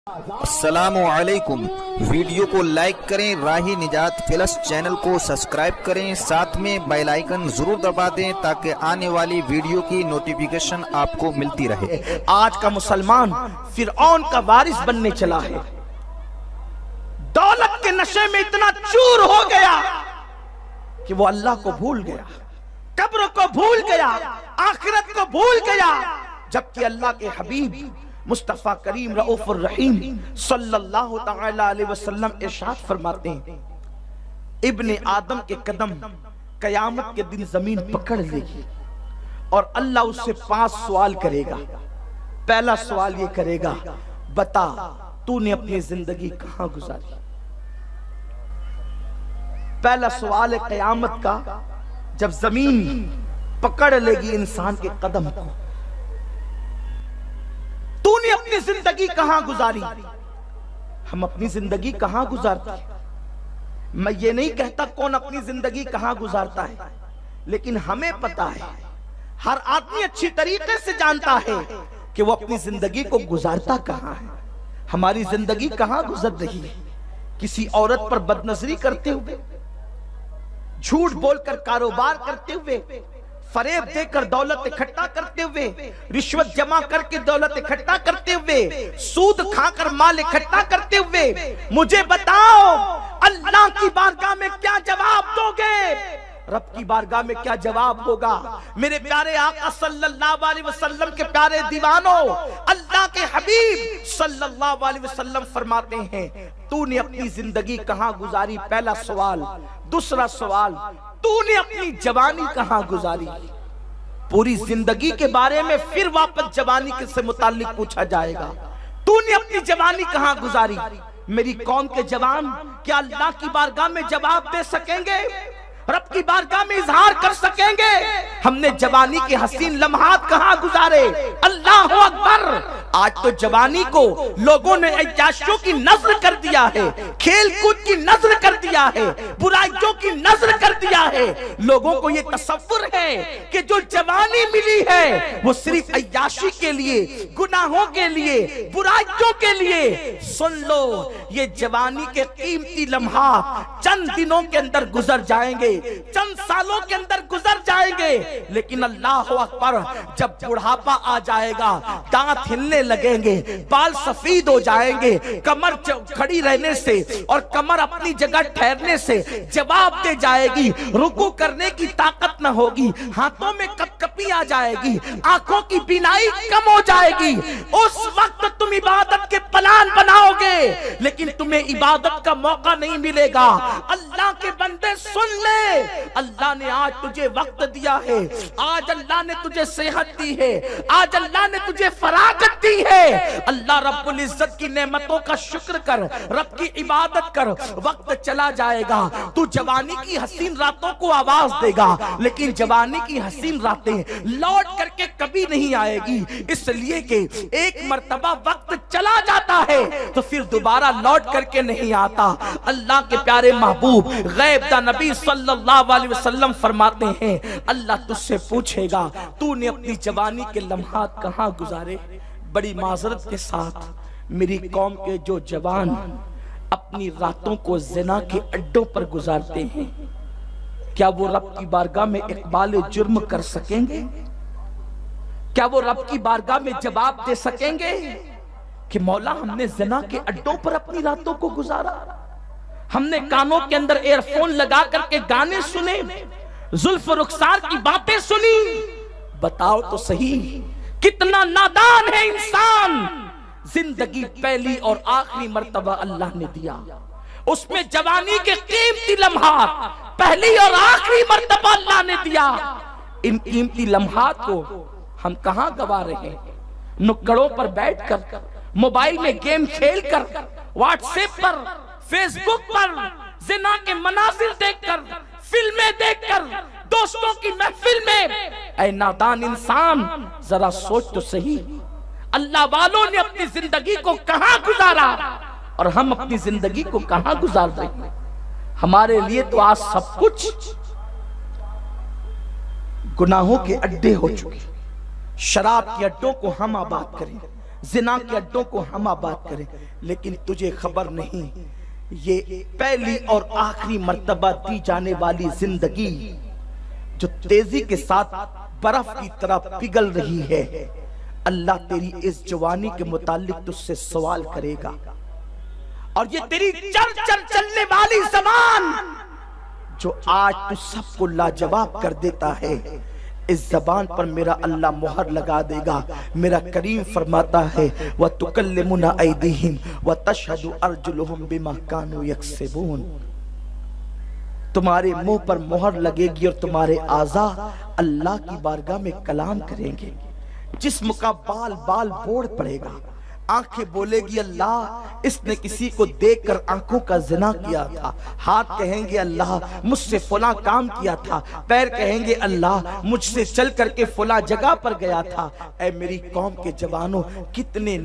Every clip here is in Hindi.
अस्सलामुअलैकुम। वीडियो को लाइक करें, राही निजात प्लस चैनल को सब्सक्राइब करें, साथ में बेल आइकन जरूर दबा दें ताकि आने वाली वीडियो की नोटिफिकेशन आपको मिलती रहे। आज का मुसलमान फिरऔन का वारिस बनने चला है। दौलत के नशे में इतना चूर हो गया कि वो अल्लाह को भूल गया, कब्र को भूल गया, आखिरत को भूल गया। जबकि अल्लाह के हबीब मुस्तफा करीम रऊफुर रहीम सल्लल्लाहु तआला अलैहि वसल्लम इरशाद फरमाते हैं, इब्ने आदम के कदम कयामत के दिन जमीन पकड़ लेगी और अल्लाह उससे 5 सवाल करेगा। पहला सवाल ये करेगा, बता तूने अपनी जिंदगी कहां गुजारी। पहला सवाल है कयामत का, जब जमीन पकड़ लेगी इंसान के कदम को, तूने अपनी जिंदगी कहां गुजारी। हम अपनी जिंदगी कहां गुजारते हैं, मैं ये नहीं कहता कौन अपनी जिंदगी कहां गुजारता है, लेकिन हमें पता है, हर आदमी अच्छी तरीके से जानता है कि वो अपनी जिंदगी को गुजारता कहां है। हमारी जिंदगी कहां गुजर रही है? किसी औरत पर बदनजरी करते हुए, झूठ बोलकर कारोबार करते हुए, फरेब देकर दौलत इकट्ठा करते हुए, रिश्वत जमा करके दौलत इकट्ठा करते हुए, सूद खाकर माल इकट्ठा करते हुए। मुझे बताओ अल्लाह की बारगाह में क्या जवाब दोगे? रब की बारगाह में क्या जवाब होगा? मेरे प्यारे आका सल्लल्लाहु अलैहि वसल्लम के प्यारे दीवानों, अल्लाह के हबीब सल्लल्लाहु अलैहि वसल्लम फरमाते हैं, तूने अपनी जिंदगी कहां गुजारी? पहला सवाल। दूसरा सवाल, तूने अपनी जवानी कहां गुजारी? पूरी जिंदगी के बारे में फिर वापस जवानी से मुताल्लिक पूछा जाएगा। तूने अपनी जवानी कहां गुजारी? मेरी कौम के जवान क्या अल्लाह की बारगाह में जवाब दे सकेंगे? रब की बारगाह में इजहार कर सकेंगे हमने जवानी के हसीन लम्हात कहां गुजारे? अल्लाह अकबर। आज तो जवानी को लोगों ने ऐयाशियों की नजर कर दिया है, खेल कूद की नजर कर दिया है, बुराइयों की नजर कर दिया है। लोगों को ये तसव्वुर है कि जो जवानी मिली है वो सिर्फ ऐयाशी के लिए, गुनाहों के लिए, बुराइयों के लिए। सुन लो, ये जवानी के कीमती लम्हात चंद दिनों के अंदर गुजर जाएंगे, चंद सालों के अंदर गुजर जाएंगे। लेकिन अल्लाह अकबर, जब बुढ़ापा आ जाएगा, दांत हिलने लगेंगे, बाल सफेद हो जाएंगे, कमर खड़ी रहने से और कमर अपनी जगह ठहरने से जवाब दे जाएगी, रुकू करने की ताकत न होगी, हाथों में कपकपी आ जाएगी, आंखों की बीनाई कम हो जाएगी। उस वक्त तुम इबादत के प्लान बनाओगे, लेकिन तुम्हें इबादत का मौका नहीं मिलेगा। अल्लाह के बंदे सुन ले, अल्लाह ने आज तुझे वक्त दिया है, आज अल्लाह ने तुझे सेहत दी है, आज अल्लाह ने तुझे फरागत दी है। अल्लाह रब्बुल इज्जत की नेमतों का शुक्र कर, रब की इबादत कर। वक्त चला जाएगा, तू जवानी की हसीन रातों को आवाज देगा, लेकिन जवानी की हसीन रातें लौट करके कभी नहीं आएगी, इसलिए कि एक मर्तबा वक्त चला जाता है तो फिर दोबारा लौट करके नहीं आता। अल्लाह के प्यारे महबूब गैब दा नबी सल्लल्लाहु अलैहि वसल्लम फरमाते हैं, अल्लाह तुझसे पूछेगा तूने अपनी जवानी के लम्हात कहां गुजारे? बड़ी माजरत के साथ मेरी कौम के जो जवान अपनी रातों को जिना के अड्डों पर गुजारते हैं, क्या वो रब की बारगाह में इकबाल जुर्म कर सकेंगे? क्या वो रब की बारगाह में जवाब दे सकेंगे कि मौला हमने जिना के अड्डों पर अपनी रातों को गुजारा, हमने कानों के अंदर एयरफोन लगा करके गाने सुने, जुल्फ रुखसार की बातें सुनी? बताओ तो सही, कितना नादान है इंसान। जिंदगी पहली और आखिरी मर्तबा अल्लाह ने दिया, उसमें जवानी के कीमती लम्हात पहली और आखिरी मर्तबा अल्लाह ने दिया। इन कीमती लम्हात को हम कहां गवा रहे हैं? नुक्कड़ों पर बैठकर, मोबाइल में गेम खेलकर, व्हाट्सएप पर, फेसबुक पर जिना के मनाजिर देखकर, फिल्में देखकर, दोस्तों की महफिल में। ऐ नादान इंसान, जरा सोच तो सही, अल्लाह वालों ने अपनी जिंदगी को कहां गुजारा और हम अपनी जिंदगी को कहां गुजार रहे हैं? हमारे लिए तो आज सब कुछ गुनाहों के अड्डे हो चुके। शराब के अड्डों को हम आबाद करें, जिना के अड्डों को हम आबाद करें, लेकिन तुझे खबर नहीं ये पहली और आखिरी मर्तबा दी जाने वाली जिंदगी जो तेजी के साथ बर्फ की तरह पिघल रही है। अल्लाह तेरी इस जवानी के मुतालिक तुझसे सवाल करेगा, और ये तेरी चर चर चलने वाली ज़बान जो आज तू सबको लाजवाब कर देता है, इस जबान पर मेरा अल्लाह मोहर लगा देगा। मेरा करीम फरमाता है व तुकल्लिमुना ऐदीहिम व तशहदु अर्जुलुहुम बिमा कानू यक्सिबून। तुम्हारे मुंह पर मोहर लगेगी और तुम्हारे आज़ा अल्लाह की बारगाह में कलाम करेंगे। जिस्म का बाल बाल बोड़ पड़ेगा, आंखें बोलेगी अल्लाह इसने किसी को देखकर आंखों का जिना किया था, हाथ कहेंगे अल्लाह मुझसे फला काम किया था, पैर कहेंगे अल्लाह मुझसे चल करके फला जगह पर गया था। ऐ मेरी कौम के जवानों, कितने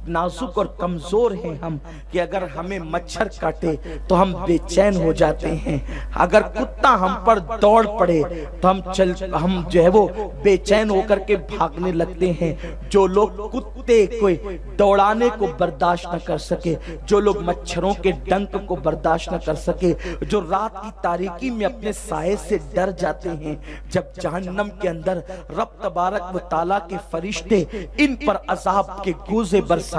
नाजुक और कमजोर हैं हम कि अगर हमें मच्छर काटे तो हम बेचैन हो जाते हैं, अगर कुत्ता हम पर दौड़ पड़े तो हम जो है वो बेचैन होकर के भागने लगते हैं। जो लोग कुत्ते को दौड़ाने को बर्दाश्त न कर सके, जो लोग मच्छरों के डंक को बर्दाश्त न कर सके, जो रात की तारीकी में अपने साये से डर जाते हैं, जब जहन्नम के अंदर रब तबारक व ताला के फरिश्ते इन पर अजाब के गूजे बरसाएंगे,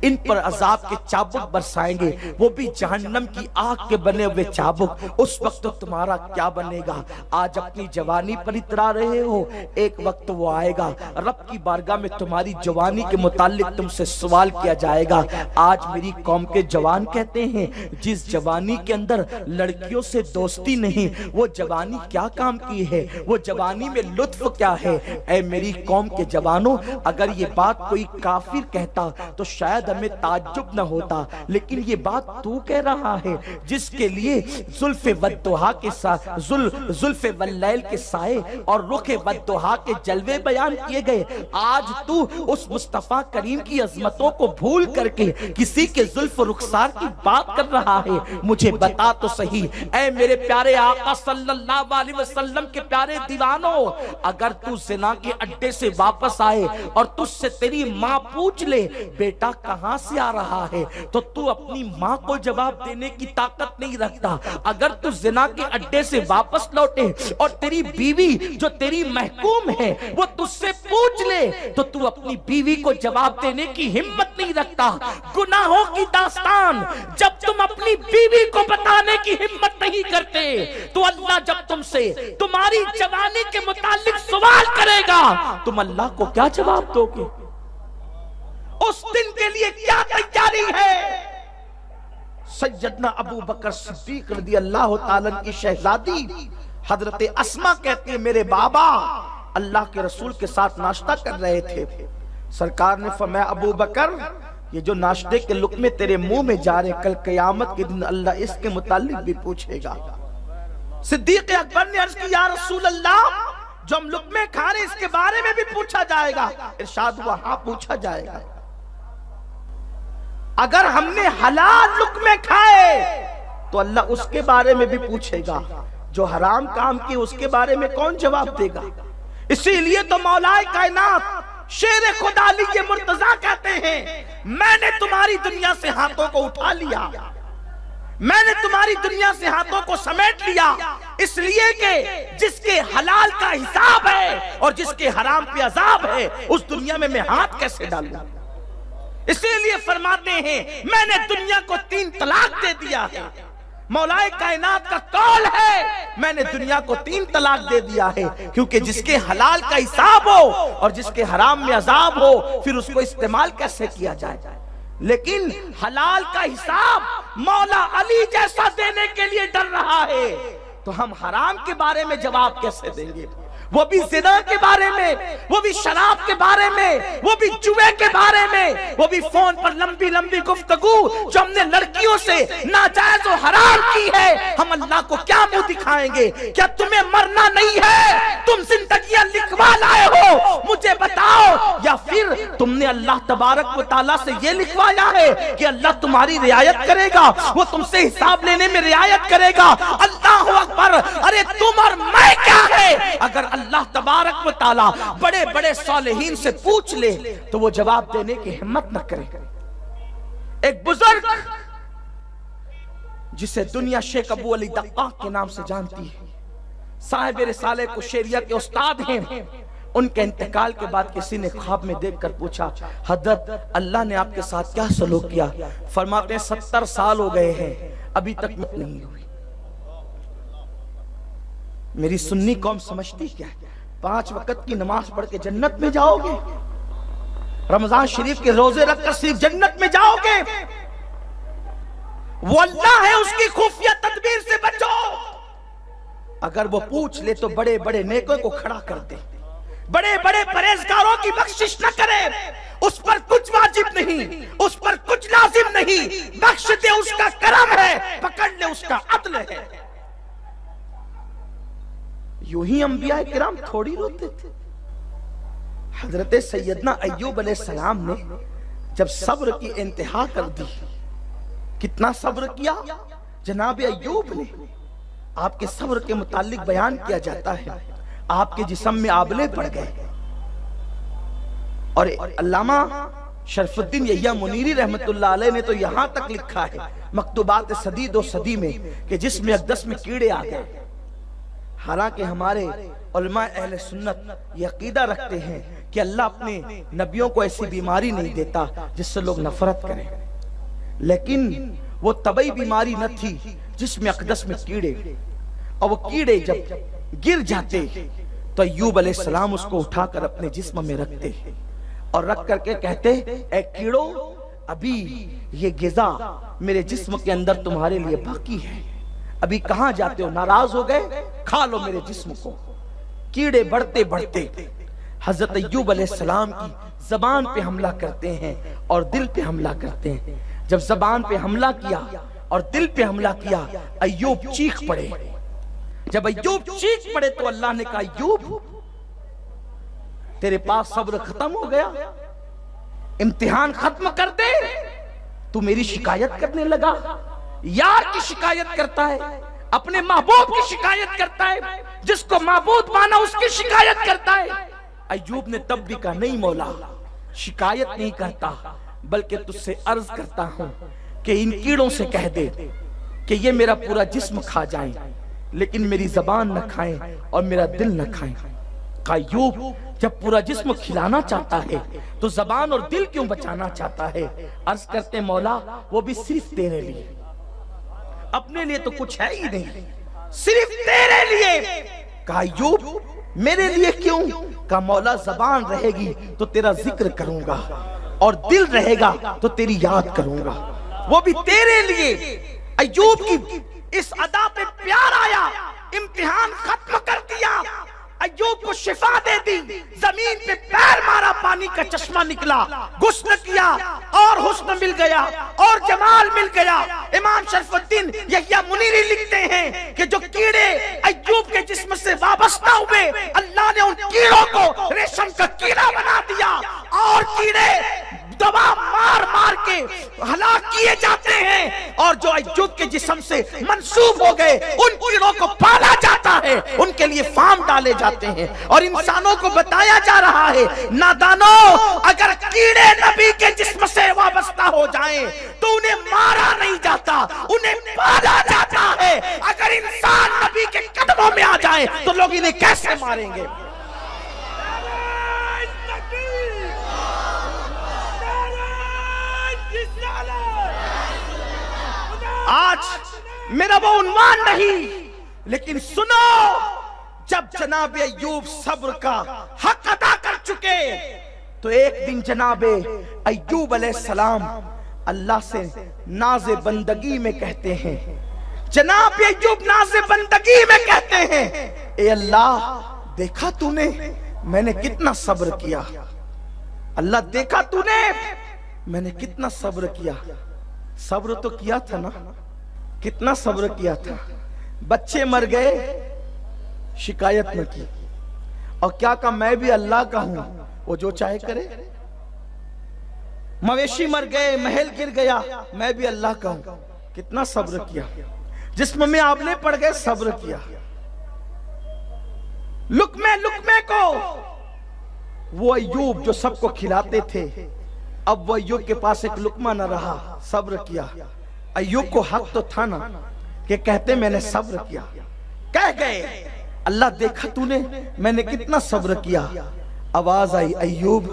इन पर अजाब के चाबुक बरसाएंगे, वो भी जहन्नम की आग के बने हुए चाबुक, उस वक्त तो तुम्हारा क्या बनेगा। आज अपनी जवानी पर इतरा रहे हो, एक वक्त वो आएगा रब की बारगाह में तुम्हारी जवानी के मुतालिक तुमसे सवाल किया जाएगा। आज मेरी कौम के जवान कहते हैं जिस जवानी के अंदर लड़कियों से दोस्ती नहीं, वो जवानी क्या काम की है, वो जवानी में लुत्फ क्या है। ऐ मेरी कौम के जवानों, अगर ये बात कोई काफिर कहता तो शायद हमें ताज्जुब न होता, लेकिन ये बात तू कह रहा है जिसके लिए जुल्फे वद्दुहा के साथ जुल्फे वल्लैल के साए और रुखे वद्दुहा के जलवे बयान किए गए। आज तू उस मुस्तफा करीम की अजमतों को भूल करके किसी के जुल्फ रुखसार की बात कर रहा है। मुझे बता तो सही, ऐ मेरे प्यारे आका सल्लल्लाहु अलैहि वसल्लम के प्यारे दीवानों, अगर तू जिना के अड्डे से वापस आए और तुझसे तेरी माँ पूछ ले बेटा कहां से आ रहा है, तो तू अपनी माँ को जवाब देने की ताकत नहीं रखता। अगर तू जिना के अड्डे से वापस लौटे और तेरी बीवी जो तेरी महकूम है वो तुझसे पूछ ले, तो तू अपनी बीवी को जवाब देने की हिम्मत नहीं रखता। गुनाहों की दास्तान जब तुम अपनी बीवी को बताने की हिम्मत नहीं करते, तो अल्लाह जब तुमसे तुम्हारी जवानी के मुतालिक सवाल करेगा, तुम अल्लाह को क्या जवाब दोगे। उस दिन के लिए क्या तैयारी है। सैयदना अबू बकर सिद्दीक रज़ी अल्लाह ताला की शहजादी हजरत अस्मा कहती है मेरे बाबा अल्लाह के रसूल के साथ नाश्ता कर रहे थे, सरकार ने फरमाया अबू बकर ये जो नाश्ते के लुक़मे तेरे मुंह में जा रहे, कल क़यामत के दिन अल्लाह इसके मुतालिक भी पूछेगा। सिद्दीक अकबर ने अर्ज़ की या रसूल अल्लाह, जो हम लुक़मे खा रहे इसके बारे में भी पूछा जाएगा। इरशाद हुआ हाँ पूछा जाएगा। अगर हमने हलाल लुक़मे खाए तो अल्लाह उसके बारे में भी पूछेगा, जो हराम काम किए उसके बारे में कौन जवाब देगा। इसीलिए तो मौलाए कायनात शेर खुदा अली मुर्तजा कहते हैं मैंने तुम्हारी दुनिया से हाथों को उठा लिया, मैंने तुम्हारी दुनिया से हाथों को समेट लिया, इसलिए कि जिसके हलाल का हिसाब है और जिसके हराम पे अजाब है उस दुनिया में मैं हाथ कैसे डालूं। इसीलिए फरमाते हैं मैंने दुनिया को 3 तलाक दे दिया है। मौलाए कायनात का कौल है मैंने दुनिया को 3 तलाक दे दिया है, क्योंकि जिसके हलाल का हिसाब हो और जिसके हराम में अजाब हो फिर उसको इस्तेमाल कैसे किया जाए। लेकिन हलाल का हिसाब मौला अली जैसा देने के लिए डर रहा है, तो हम हराम के बारे में जवाब कैसे देंगे। वो भी ज़िना के बारे में, वो भी शराब के बारे में, वो भी जुए के बारे में, वो भी फोन पर लंबी लंबी गुफ्तगू जो हमने लड़कियों से नाजायज और हराम की है। हम अल्लाह को क्या मुंह दिखाएंगे। क्या तुम्हें मरना नहीं है, तुम जिंदगियां लिखवा लाए हो, मुझे बताओ। या फिर तुमने अल्लाह तबारक व तआला से ये लिखवाया है कि अल्लाह तुम्हारी रियायत करेगा, वो तुमसे हिसाब लेने में रियायत करेगा। अल्लाह अल्लाहु अकबर। अरे तुम और मैं क्या है? अगर अल्लाह तबारक व तआला बड़े बड़े सालेहीन से पूछ ले तो वो जवाब देने की हिम्मत न करे। एक बुजुर्ग जिसे दुनिया शेख अबू अली दक्का के नाम से जानती है, साहिब रिसाले कुशैरिया के उस्ताद हैं, उनके इंतकाल के बाद किसी ने ख्वाब में देखकर पूछा, हजरत अल्लाह ने आपके साथ क्या सलूक किया? फरमाते हैं 70 साल हो गए हैं, अभी तक मौत नहीं हुई। मेरी सुन्नी कौम समझती क्या है? 5 वक्त की नमाज पढ़ के जन्नत में जाओगे? रमजान शरीफ के रोजे रखकर सिर्फ जन्नत में जाओगे? वो अल्लाह है, उसकी खुफिया तदबीर से बचो। अगर वो पूछ ले तो बड़े बड़े नेकों को खड़ा कर दे, बड़े बड़े परहेजगारों की बख्शिश न करे। उस पर कुछ वाजिब नहीं, उस पर कुछ लाजिम नहीं, बख्श दे, उसका करम है, पकड़ ले, उसका अदल है। यूं ही अंबिया किराम थोड़ी रोते थे। हजरत सैयदना अय्यूब अलैहिस्सलाम ने जब सब्र की इंतहा कर दी, कितना सब्र किया जनाब अय्यूब ने। आपके सब्र के मुतालिक बयान किया जाता है, आपके जिस्म में आबले पड़ गए। और अल्लामा शरफुद्दीन यहिया मुनीरी रहमतुल्लाह अलैह ने तो यहां तक लिखा है मकतूबात सदी दो सदी में कि जिस्म अक़दस में कीड़े आ गए। हालांकि हमारे उलमा अहले सुन्नत ये अकीदा रखते हैं कि अल्लाह अपने नबियों को ऐसी बीमारी नहीं देता जिससे लोग नफरत करें, लेकिन वो तबई बीमारी न थी जिसमें अक़दस में कीड़े, और वो कीड़े जब गिर जाते तो अय्यूब अलैहिस्सलाम उसको उठाकर अपने जिस्म में रखते और रख करके कहते, ए कीड़ो, अभी ये गिज़ा मेरे जिस्म के अंदर तुम्हारे लिए बाकी है, अभी कहां जाते हो? नाराज हो गए? खा लो मेरे जिस्म को। कीड़े बढ़ते बढ़ते हजरत अय्यूब अलैहिस्सलाम की जबान पे हमला करते हैं और दिल पे हमला करते हैं। जब जबान पे हमला किया और दिल पे हमला किया, अय्यूब चीख पड़े। जब अय्यूब चीख पड़े तो अल्लाह ने कहा, अय्यूब तेरे पास सब्र खत्म हो गया, इम्तिहान खत्म कर दे, तू मेरी शिकायत करने लगा। यार की शिकायत करता है, अपने महबूब की शिकायत करता है, जिसको महबूब माना उसकी शिकायत करता है। अय्यूब ने तब भी कहा, नहीं मौला, शिकायत नहीं करता, बल्कि तुझसे अर्ज करता हूं कि इन कीड़ों से कह दे कि ये मेरा पूरा जिस्म खा जाएं, लेकिन मेरी जबान न खाएं और मेरा दिल न खाएं। अय्यूब जब पूरा जिस्म खिलाना चाहता है तो जबान और दिल क्यों बचाना चाहता है? अर्ज करते, मौला वो भी सिर्फ तेरे लिए, अपने लिए तो कुछ है ही नहीं, सिर्फ तेरे लिए। कहा, अय्यूब मेरे लिए क्यों? कहा, मौला जबान रहेगी तो तेरा जिक्र करूंगा और दिल रहेगा तो तेरी याद करूंगा, वो भी तेरे लिए। अय्यूब की इस अदा पे प्यार आया, इम्तिहान खत्म कर दिया, अय्यूब को शिफा दे दी, जमीन पे पैर मारा, पानी का चश्मा निकला, गुस्ल किया और हुस्न मिल गया और जमाल मिल गया। इमाम शरफुद्दीन यहिया मुनीरी लिखते हैं कि जो कीड़े अय्यूब के जिस्म से वाबस्ता हुए, अल्लाह ने उन कीड़ों को रेशम का कीड़ा बना दिया और कीड़े दवा मार मार के हलाक किए जाते हैं, और जो अय्यूब के जिस्म से मंसूब हो गए उन कीड़ों को पाला जाता है, उनके लिए फार्म डाले जाते हैं। और इंसानों को बताया जा रहा है, नादानों, अगर कीड़े नबी के जिस्म से वाबस्ता हो जाएं तो उन्हें मारा नहीं जाता, उन्हें पाला जाता है। अगर इंसान नबी के कदमों में आ जाए तो लोग इन्हें कैसे मारेंगे? आज मेरा वो उन्वान नहीं, लेकिन सुनो, जब जनाब अय्यूब सब्र का हक अदा कर चुके तो एक दिन जनाब अय्यूब अलैहिस्सलाम अल्लाह से नाज़े बंदगी में कहते हैं, जनाब अय्यूब नाज़े बंदगी में कहते हैं, ए अल्लाह, देखा तूने मैंने कितना सब्र किया, अल्लाह देखा तूने मैंने कितना सब्र किया। सब्र तो किया था ना, कितना सब्र किया था। बच्चे मर गए, शिकायत न की, और क्या कहा, मैं भी अल्लाह का हूं, वो जो चाहे करे। मवेशी मर गए, महल गिर गया, मैं भी अल्लाह का हूं, कितना सब्र किया। जिस्म में आंवले पड़ गए, सब्र किया। लुकमे को वो अय्यूब जो सबको खिलाते थे, अब वो अय्यूब के पास एक लुकमा न रहा, सब्र किया। अय्यूब को हक तो था ना कि कहते मैंने सब्र किया, कह गए अल्लाह देखा तूने मैंने कितना सब्र किया। आवाज आई, अय्यूब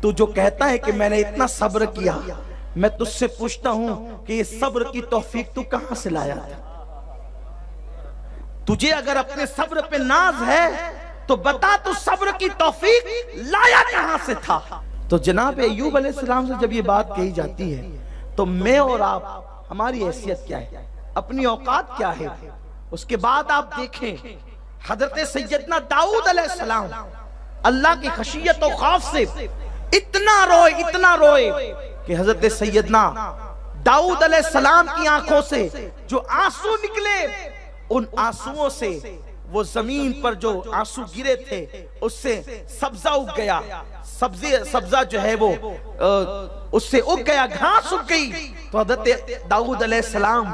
तू जो कहता है कि मैंने इतना सब्र किया, मैं तुझसे पूछता हूं कि ये सब्र की तौफीक तू कहां से लाया था? तुझे अगर अपने सब्र पे नाज है तो बता तू सब्र की तौफीक लाया कहां से था? तो जनाब अय्यूब अलैहिस्सलाम से जब ये बात कही जाती है तो मैं और आप, हमारी हैसियत क्या है, अपनी औकात क्या है? उसके बाद आप देखें हजरत सैयदना दाऊद अलैहिस्सलाम अल्लाह की खशियत और खौफ से इतना रोए कि हजरत सैयदना दाऊद अलैहिस्सलाम की आंखों से जो आंसू निकले, उन आंसुओं से वो जमीन पर जो आंसू गिरे थे उससे सब्जा उग गया, सब्जा जो है वो उससे उग गया, घास उग गई। तो हजरत दाऊद अलैहिस्सलाम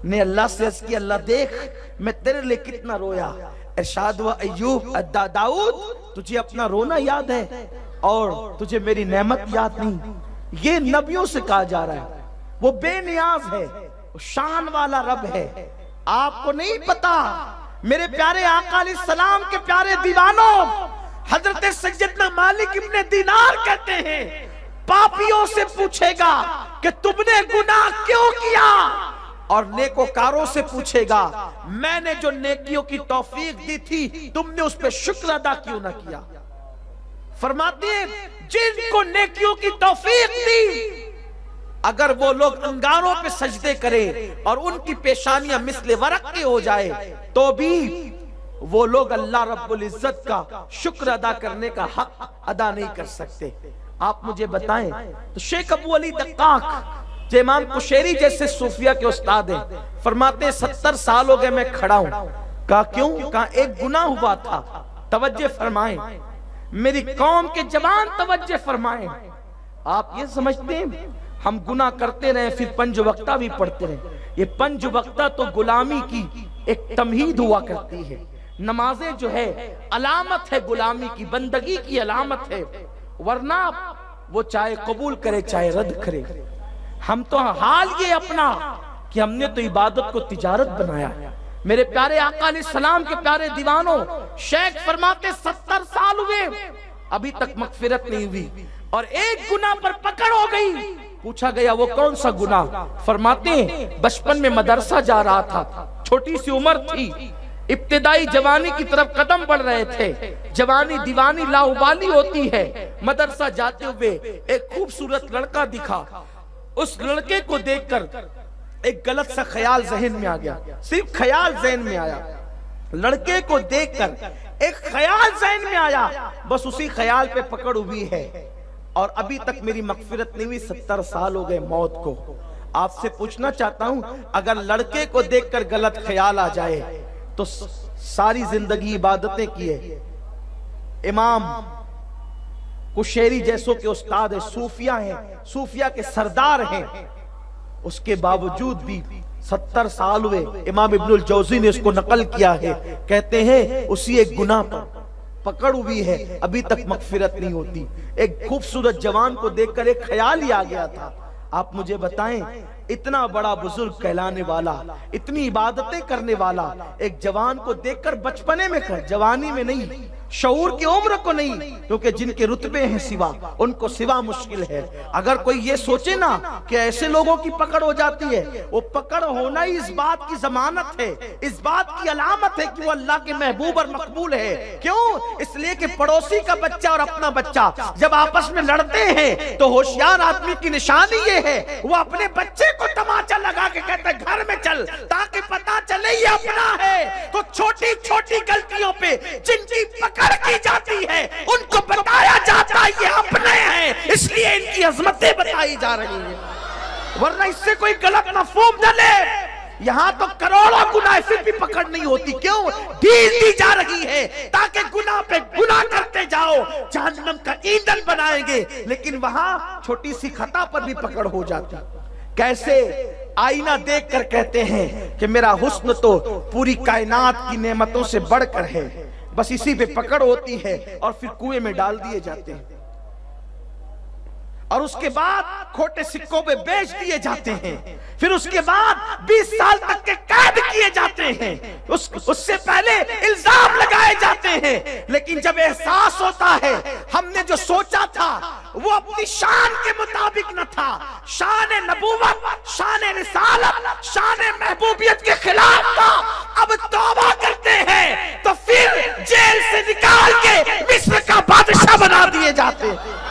ने अल्लाह से अर्ज किया, अल्लाह देख मैं तेरे लिए कितना रोया। इरशाद हुआ, अय्यूब दाऊद तुझे अपना रोना याद है और तुझे मेरी नेमत याद नहीं। ये नबियों से कहा जा रहा है, वो बेनियाज है, वो शान वाला रब है। आपको नहीं पता मेरे प्यारे आका अलैहिस्सलाम के प्यारे दीवानों, हजरत सैयदना मालिक इब्ने दीनार कहते हैं पापियों से पूछेगा कि तुमने गुनाह क्यों किया, और नेकोकारों से पूछेगा मैंने जो नेकियों की तौफीक दी थी तुमने उस पर शुक्र अदा क्यों ना किया। फरमाते हैं जिनको नेकियों की तौफीक दी, अगर वो लोग अंगारों पे सजदे करें और उनकी पेशानियां मिस्ले वरक की हो जाए तो भी वो लोग अल्लाह रब्बुल इज्जत का शुक्र अदा करने का हक अदा नहीं कर सकते। आप मुझे बताएं तो शेख अबू अली दक्काक जो इमाम कुशैरी जैसे सूफिया के उस्ताद हैं, फरमाते हैं 70 साल हो गए मैं खड़ा हूं। कहा क्यों? कहा एक गुनाह हुआ था, तवज्जो फरमाएं मेरी कौम के जवान, तवज्जो फरमाएं। आप ये समझते हैं हम गुनाह करते रहे फिर पंज वक्ता भी पढ़ते रहे? ये पंज वक्ता तो गुलामी की एक तमहीद हुआ करती है। नमाजें जो है अलामत है गुलामी की, बंदगी की अलामत है, वरना वो चाहे कबूल करे चाहे रद्द करे। हम तो हाल ये अपना कि हमने तो इबादत को तिजारत बनाया। मेरे प्यारे आका अलैहिस्सलाम के प्यारे दीवानों, शेख फरमाते 70 साल हुए अभी तक मगफिरत नहीं हुई और एक गुनाह पर पकड़ हो गई। पूछा गया वो कौन सा गुनाह? फरमाते हैं बचपन में मदरसा जा रहा था, छोटी सी उम्र थी, इब्तिदाई जवानी की तरफ कदम बढ़ रहे थे, जवानी दीवानी लाउबाली होती है। मदरसा जाते हुए एक खूबसूरत लड़का दिखा, उस लड़के को देखकर एक गलत सा ख्याल जहन में आ गया, सिर्फ ख्याल जहन में आया, लड़के को देखकर एक ख्याल जहन में आया, बस उसी ख्याल पे पकड़ हुई है और अभी तक मेरी मगफिरत नहीं हुई। 70 साल हो गए मौत को। आपसे पूछना चाहता हूं अगर लड़के को देखकर गलत ख्याल आ जाए तो सारी जिंदगी इबादतें किए, इमाम कुशैरी जैसों के उस्ताद है, सूफिया हैं, सूफिया के सरदार हैं, उसके बावजूद भी 70 साल हुए। इमाम इब्नुल जौजी ने इसको नकल किया है, कहते हैं उसी एक गुनाह पर पकड़ हुई है, अभी तक मगफिरत नहीं होती। एक खूबसूरत जवान को देखकर एक ख्याल ही आ गया था। आप मुझे बताएं इतना बड़ा बुजुर्ग कहलाने वाला, इतनी इबादतें करने वाला एक जवान को देखकर बचपने में, जवानी में नहीं, शऊर की उम्र को नहीं, क्योंकि जिनके रुतबे हैं सिवा उनको सिवा मुश्किल है। अगर कोई ये सोचे ना कि ऐसे लोगों की पकड़ हो जाती है, वो पकड़ होना ही इस बात की जमानत है, इस बात की अलामत है कि वो अल्लाह के महबूब और मकबूल है। क्यों? इसलिए कि पड़ोसी का बच्चा और अपना बच्चा जब आपस में लड़ते हैं तो होशियार आदमी की निशानी ये है, वो अपने बच्चे को तमाचा लगा के कहता है घर में चल, ताकि पता चले ये अपना है। तो छोटी छोटी गलतियों पे जिनकी पकड़ की जाती है उनको बताया जाता है ये अपने हैं, इसलिए इनकी अजमतें बताई जा रही हैं, वरना इससे कोई गलत मफहूम न ले। यहां तो करोड़ों गुनाह फिर भी पकड़ नहीं होती। क्यों? ढील दी जा रही है ताकि गुनाह पे गुनाह करते जाओ, जहन्नम का ईंधन बनाएंगे, लेकिन वहां छोटी सी खता पर भी पकड़ हो जाती। कैसे? आईना देखकर कहते हैं कि मेरा हुस्न तो पूरी कायनात की नेमतों से बढ़कर है, बस इसी पे पकड़ होती है और फिर कुएं में डाल दिए जाते हैं और उसके बाद खोटे सिक्कों पे बेच दिए जाते हैं, फिर उसके बाद 20 साल तक के कैद किए जाते हैं, उससे पहले इल्जाम लगाए जाते हैं। लेकिन जब एहसास होता है हमने जो सोचा था वो अपनी शान के मुताबिक न था, शान नबूवत, शान रिसालत, शान महबूबियत के खिलाफ था, अब तौबा करते हैं तो फिर जेल से निकाल के मिस्र का बादशाह बना दिए जाते हैं।